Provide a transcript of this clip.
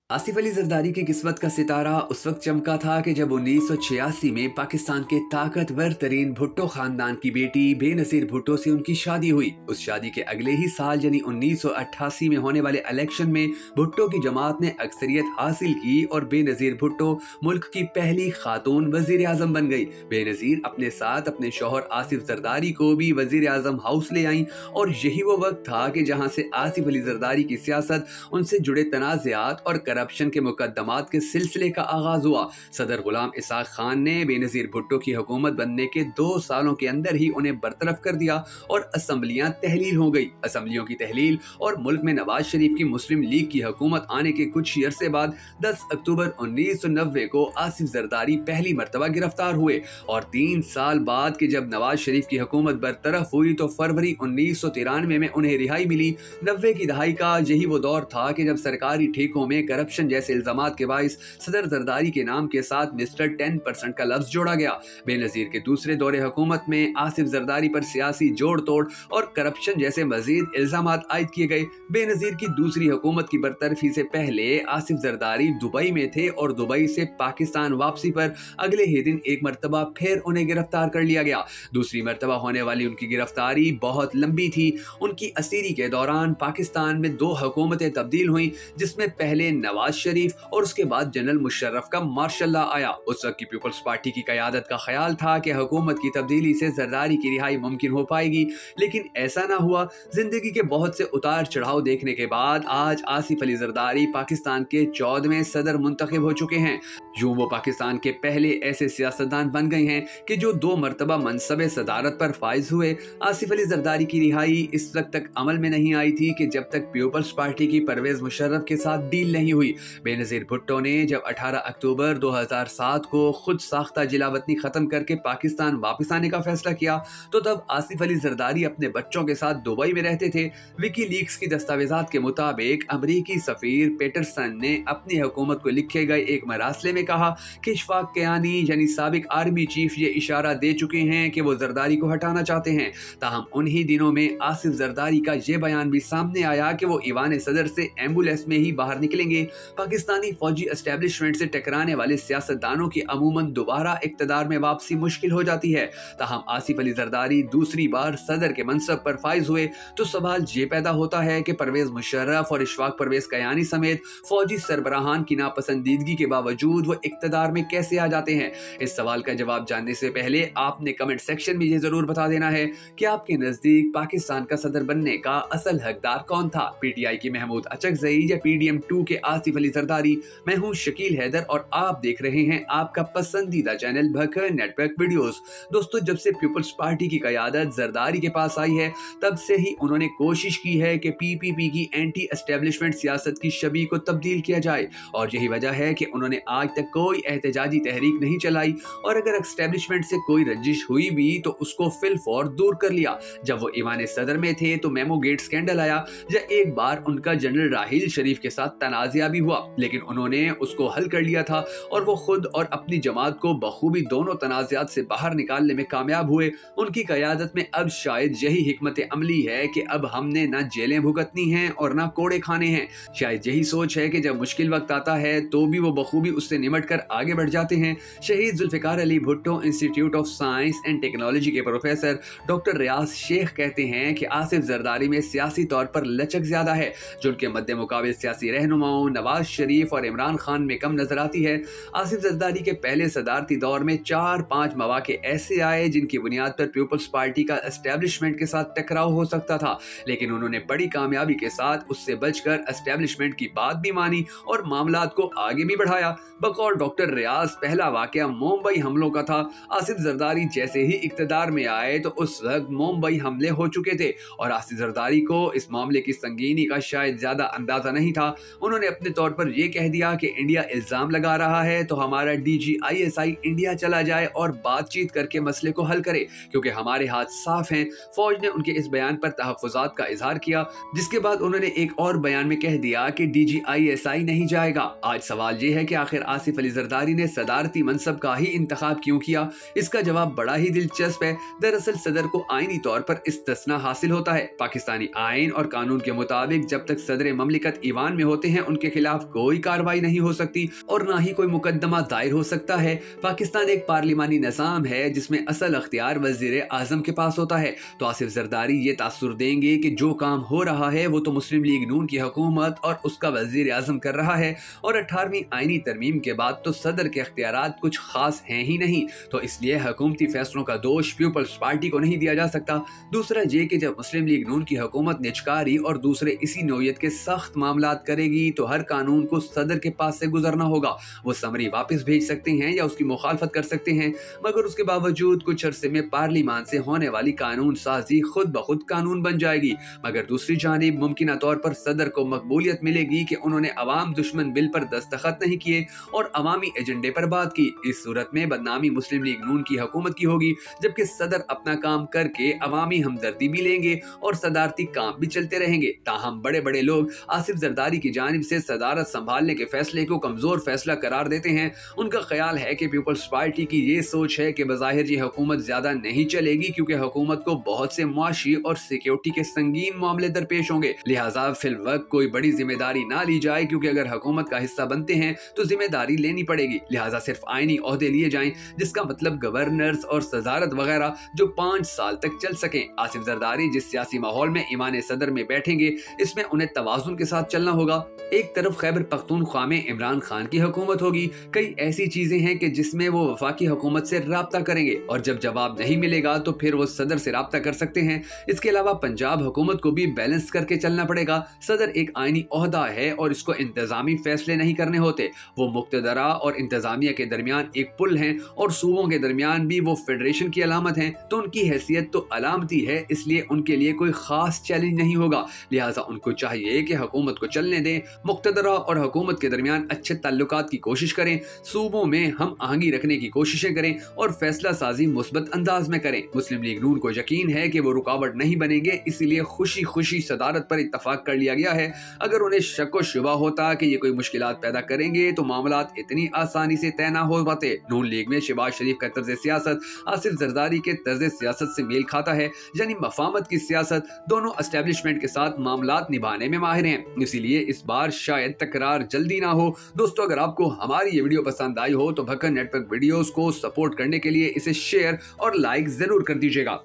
आसिफ अली जरदारी की किस्मत का सितारा उस वक्त चमका था कि जब 1986 में पाकिस्तान के ताकतवर तरीन भुट्टो खानदान की बेटी बेनजीर भुट्टो से उनकी शादी हुई। उस शादी के अगले ही साल यानी 1988 में होने वाले इलेक्शन में भुट्टो की जमात ने अक्सरियत हासिल की और बेनजीर भुट्टो मुल्क की पहली खातून वजीर आजम बन गई। बेनजीर अपने साथ अपने शौहर आसिफ जरदारी को भी वजीर आजम हाउस ले आईं और यही वो वक्त था कि जहां से आसिफ अली जरदारी की सियासत, उनसे जुड़े तनाज़ात और करप्शन के मुकदमात के सिलसिले का आगाज हुआ। सदर गुलाम इसाक खान ने बेनजीर भुट्टो की हुकूमत बनने के 2 सालों के अंदर ही उन्हें बरतरफ कर दिया और असम्बलियां तहलील हो गई। असम्बलियों की तहलील और मुल्क में नवाज शरीफ की मुस्लिम लीग की हुकूमत आने के कुछ ही अरसे बाद 10 अक्टूबर 1990 को आसिफ जरदारी पहली मरतबा गिरफ्तार हुए और 3 साल बाद कि जब नवाज शरीफ की हुकूमत बरतरफ हुई तो फरवरी 1993 में उन्हें रिहाई मिली। 90 की दहाई का यही वो दौर था कि जब सरकारी ठेकों में करप्शन जैसे इल्जामात के बाइस सदर जरदारी के नाम के साथ मिस्टर 10% का लफ्ज जोड़ा गया। बेनजीर के दूसरे दौरे हुकूमत में आसिफ जरदारी पर सियासी जोड़ तोड़ और करप्शन जैसे मजीद इल्जामात आयद किए गए। बेनजीर की दूसरी हुकूमत की बरतरफी से पहले आसिफ जरदारी दुबई में थे और दुबई से पाकिस्तान वापसी पर अगले ही दिन एक मरतबा फिर उन्हें गिरफ्तार कर लिया गया। दूसरी मरतबा होने वाली उनकी गिरफ्तारी बहुत लंबी थी। उनकी असीरी के दौरान पाकिस्तान में 2 हुकूमतें तब्दील हुई, जिसमें पहले नवाज शरीफ और उसके बाद जनरल मुशर्रफ का मार्शल लॉ आया। उस वक्त की पीपल्स पार्टी की क़यादत का ख्याल था कि हुकूमत की तब्दीली से जरदारी की रिहाई मुमकिन हो पाएगी, लेकिन ऐसा ना हुआ। जिंदगी के बहुत से उतार चढ़ाव देखने के बाद आज आसिफ अली जरदारी पाकिस्तान के 14वें सदर मुंतखब हो चुके हैं। यूं वो पाकिस्तान के पहले ऐसे सियासतदान बन गए हैं कि जो 2 मरतबा मनसबे सदारत पर फाइज हुए। आसिफ अली जरदारी की रिहाई इस वक्त तक अमल में नहीं आई थी कि जब तक पीपल्स पार्टी की परवेज मुशर्रफ के साथ डील नहीं हुई। बेनजीर भुट्टो ने जब 18 अक्टूबर 2007 को खुद साख्ता जिला वतनी खत्म करके पाकिस्तान वापस आने का फैसला किया तो तब आसिफ अली जरदारी अपने बच्चों के साथ दुबई में रहते थे। विकी लीक्स की दस्तावेजात के मुताबिक अमरीकी सफीर पेटरसन ने अपनी हुकूमत को लिखे गए एक मरासले में कहा कि इशफाक कियानी यानी साबिक आर्मी चीफ ये इशारा दे चुके हैं कि वो जरदारी को हटाना चाहते हैं। ताहम उन्हीं दिनों में आसिफ जरदारी का ये बयान भी सामने आया कि वो ईवान सदर से एम्बुलेंस में ही बाहर निकलेंगे। पाकिस्तानी फौजी एस्टेब्लिशमेंट से टकराने वाले सियासतदानों की अमूमन दोबारा इक्तदार में वापसी मुश्किल हो जाती है। ताहम आसिफ अली जरदारी दूसरी बार सदर के मनसब पर फाइज हुए तो सवाल ये पैदा होता है कि परवेज मुशर्रफ और इशफाक परवेज कियानी समेत फौजी सरबराहान की नापसंदीदगी के बावजूद वो इक्तदार में कैसे आ जाते हैं। इस सवाल का जवाब जानने से पहले आपने कमेंट सेक्शन में ये जरूर बता देना है कि आपके नजदीक पाकिस्तान का सदर बनने का असल हकदार कौन था, पीटीआई की महमूद अचकजई या पीडीएम 2 के आसिफ अली जरदारी। मैं हूं शकील हैदर और आप देख रहे हैं आपका पसंदीदा चैनल भखर नेटवर्क वीडियोस। दोस्तों, जब से पीपल्स पार्टी की क़यादत जरदारी के पास आई है तब से ही उन्होंने कोशिश की है कि पीपीपी की एंटी एस्टेब्लिशमेंट सियासत की शबी को तब्दील किया जाए और यही वजह है कि उन्होंने आज तक कोई एहतजाजी तहरीक नहीं चलाई और अगर एस्टेब्लिशमेंट से कोई रंजिश हुई भी तो उसको फिलफौर दूर कर लिया। जब वो ईवान सदर में थे तो मेमो गेट स्कैंडल आया या एक बार उनका जनरल राहील शरीफ के साथ तनाज़ा भी हुआ, लेकिन उन्होंने उसको हल कर लिया था और वो खुद और अपनी जमात को बखूबी दोनों तनाज़ात से बाहर निकालने में कामयाब हुए। उनकी क़यादत में अब शायद यही हिकमत अमली है कि अब हमने ना जेलें भुगतनी हैं और ना कोड़े खाने हैं। शायद यही सोच है कि जब मुश्किल वक्त आता है तो भी वो बखूबी उससे निमट कर आगे बढ़ जाते हैं। Shaheed Zulfikar Ali Bhutto institute of science and technology के प्रोफेसर डॉक्टर रियाज शेख कहते हैं कि आसिफ जरदारी में सियासी तौर पर लचक ज्यादा है, जो उनके मद्दे मुकाबिल सियासी रहनुमाओं नवाज शरीफ और इमरान खान में कम नजर आती है। आसिफ जरदारी के पहले सदारती दौर में 4-5 मौके ऐसे आए जिनकी बुनियाद पर पीपल्स पार्टी का एस्टेब्लिशमेंट के साथ टकराव हो सकता था, लेकिन उन्होंने बड़ी कामयाबी के साथ उससे बचकर एस्टेब्लिशमेंट की बात भी मानी और मामलात को आगे भी बढ़ाया। बकौल डॉक्टर रियाज, पहला वाकया मुंबई हमलों का था। आसिफ जरदारी जैसे ही इक्तदार में आए तो उस वक्त मुंबई हमले हो चुके थे और आसिफ जरदारी को इस मामले की संगीनी का शायद ज्यादा अंदाजा नहीं था। उन्होंने अपने तौर पर यह कह दिया कि इंडिया इल्जाम लगा रहा है तो हमारा DGISI इंडिया चला जाए और बातचीत करके मसले को हल करे, क्योंकि हमारे हाथ साफ हैं। फौज ने उनके इस बयान पर तहफ्फुज़ात का इजहार किया, जिसके बाद उन्होंने एक और बयान में कह दिया कि DGISI नहीं जाएगा। आज सवाल यह है कि आखिर आसिफ अली जरदारी ने सदारती मनसब का ही इंतखाब क्यों किया। इसका जवाब बड़ा ही दिलचस्प है। दरअसल सदर को आईनी तौर पर इस्तिस्ना हासिल होता है। पाकिस्तानी आइन और कानून के मुताबिक जब तक सदर ममलिकत ईवान में होते हैं उनके खिलाफ कोई कार्रवाई नहीं हो सकती और ना ही कोई मुकदमा दायर हो सकता है। पाकिस्तान एक पार्लिमानी निज़ाम है जिसमें असल अख्तियार वज़ीर आज़म के पास होता है। तो आसिफ जरदारी ये तासुर देंगे कि जो काम हो रहा है वो तो मुस्लिम लीग नून की हुकूमत और उसका वज़ीर आज़म कर रहा है, और 18वीं आईनी तरमीम के बाद तो सदर के अख्तियारात कुछ खास हैं ही नहीं, तो इसलिए हुकूमती फैसलों का दोष पीपल्स पार्टी को नहीं दिया जा सकता। दूसरा ये कि जब मुस्लिम लीग नून की हुकूमत निजकारी और दूसरे इसी नौयत के सख्त मामलात करेगी तो हर कानून को सदर के पास से गुजरना होगा। वो समरी वापस भेज सकते हैं या उसकी मुखालफत कर सकते हैं, मगर उसके बावजूद कुछ अरसे में पार्लिमान से होने वाली कानून साजी खुद ब खुद कानून बन जाएगी। मगर दूसरी जानिब मुमकिन तौर पर सदर को मकबूलियत मिलेगी कि उन्होंने अवाम दुश्मन बिल पर दस्तखत नहीं किए और अवामी एजेंडे पर बात की। इस सूरत में बदनामी मुस्लिम लीग नून की हुकूमत की होगी, जबकि सदर अपना काम करके अवामी हमदर्दी भी लेंगे और सदारती काम भी चलते रहेंगे। ताहम बड़े बड़े लोग आसिफ जरदारी की जानिब से सदारत संभालने के फैसले को कमजोर फैसला करार देते हैं। उनका ख्याल है कि पीपल्स पार्टी की ये सोच है कि बज़ाहिर ये हुकूमत ज्यादा नहीं चलेगी, क्योंकि हुकूमत को बहुत से मुआशी और सिक्योरिटी के संगीन मामले दरपेश होंगे। लिहाजा फिलवक्त कोई बड़ी जिम्मेदारी ना ली जाए, क्योंकि अगर हुकूमत का हिस्सा बनते हैं तो जिम्मेदारी लेनी पड़ेगी। लिहाजा सिर्फ आईनी ओहदे लिए जाएं, जिसका मतलब गवर्नर्स और सदारत वगैरह, जो 5 साल तक चल सकें। आसिफ जरदारी जिस सियासी माहौल में ईमान सदर में बैठेंगे, इसमें उन्हें तवाज़ुन के साथ चलना होगा। एक तरफ खैबर पख्तूनख्वा में इमरान खान की हुकूमत होगी, कई ऐसी चीजें हैं कि जिसमें वो वफाकी हुकूमत से राब्ता करेंगे और जब जवाब नहीं मिलेगा तो फिर वो सदर से राब्ता कर सकते हैं। इसके अलावा पंजाब हुकूमत को भी बैलेंस करके चलना पड़ेगा। सदर एक आईनी ओहदा है और इसको इंतजामी फैसले नहीं करने होते। वो मुक्तदरा और इंतजामिया के दरमियान एक पुल हैं और सूबों के दरमियान भी वो फेडरेशन की अलामत हैं, तो उनकी हैसियत तो अलामती है, इसलिए उनके लिए कोई खास चैलेंज नहीं होगा। लिहाजा उनको चाहिए कि हुकूमत को चलने दें, मुक्तदरा और हुकूमत के दरमियान अच्छे ताल्लुकात की कोशिश करें, सूबों में हम आहंगी रखने की कोशिशें करें और फैसला साजी मुस्बत अंदाज में करें। मुस्लिम लीग नून को यकीन है कि वो रुकावट नहीं बनेंगे, इसीलिए खुशी खुशी सदारत पर इत्तफाक कर लिया गया है। अगर उन्हें शक व शुबा होता कि ये कोई मुश्किलात पैदा करेंगे तो मामलात इतनी आसानी से तय ना हो पाते। नून लीग में शहबाज शरीफ का तर्ज सियासत आसिफ जरदारी के तर्ज सियासत से मेल खाता है, यानी मफामत की सियासत। दोनों एस्टेब्लिशमेंट के साथ मामलात निभाने में माहिर हैं, इसीलिए इस बार शायद तकरार जल्दी ना हो। दोस्तों, अगर आपको हमारी ये वीडियो पसंद आई हो तो भक्कन नेटवर्क वीडियोस को सपोर्ट करने के लिए इसे शेयर और लाइक जरूर कर दीजिएगा।